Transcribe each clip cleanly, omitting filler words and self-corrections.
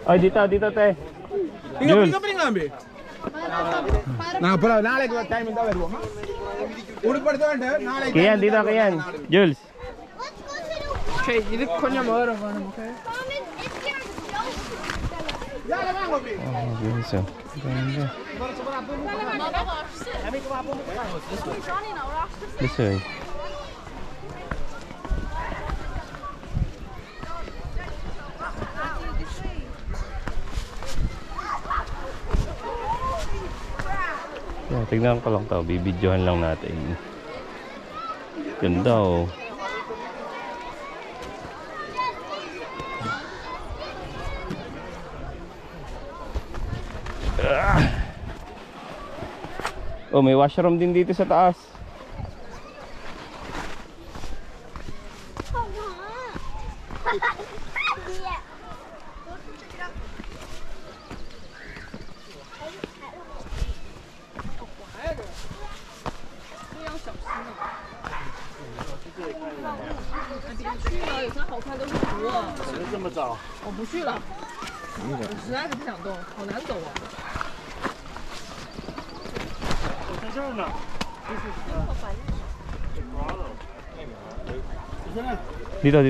Ay, dito, te. Jules. Kian, dito, Kian. Jules. ഇത് കൊഞ്ഞം വേറെ വേണം okay Oh, guys, oh. Ganda. This way. Yeah, tignan ko lang to, bibidyohan lang natin. Ganda oh. Oh, may washroom din dito sa taas.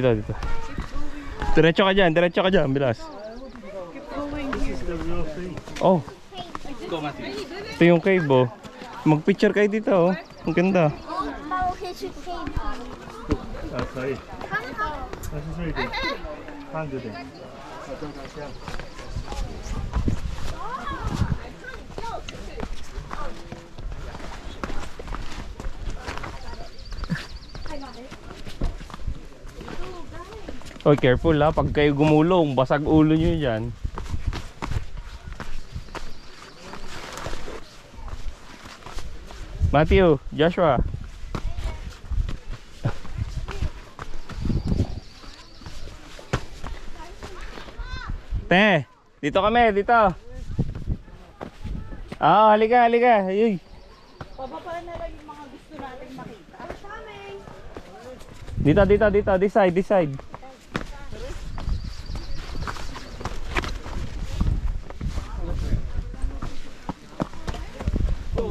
Dito. Diretso ka dyan, bilas. Oh. Ito yung cave oh. Mag-picture kayo dito oh. Ang ganda. Oh, careful ha, pag kayo gumulong, basag ulo nyo dyan. Matthew, Joshua. Te, dito kami, dito. Ah, halika. Ayuy. Bababa na lang yung mga gusto nating makita. Dito, this side.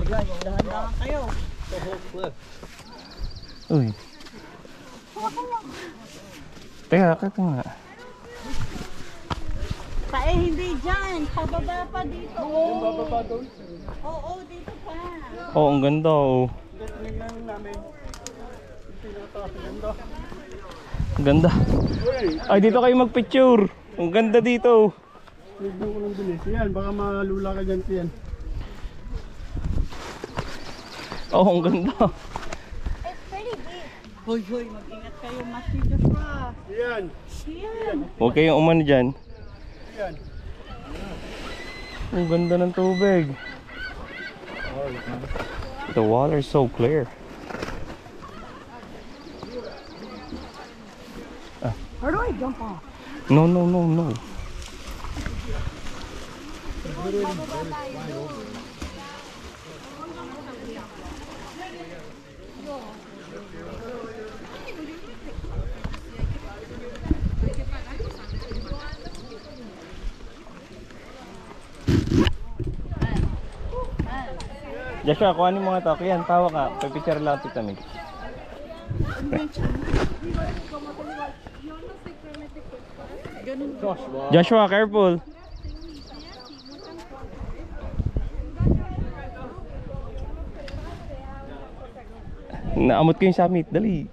Dahan-dahan kayo. Uy. Teka nga. Hindi dyan. Pababa pa dito. Bababa doon? Oo, dito pa. Oh, ang ganda oh. Ang ganda. Ay, dito kayo magpicture. Ang ganda dito. Nagdo ko ng bilis. Yan, baka malula ka dyan yan. Oh, ang ganda. It's pretty big. Hoy, mag-ingat kayo, Master Joshua. Yan. Huwag kayong umano dyan. Yan. Ang ganda ng tubig. The water is so clear. Where do I jump off? No. Joshua, kuhanin mo nga ito. Kian, tawa ka. Pipicture lang ito kami. Joshua, careful. Naamot ko yung summit. Dali.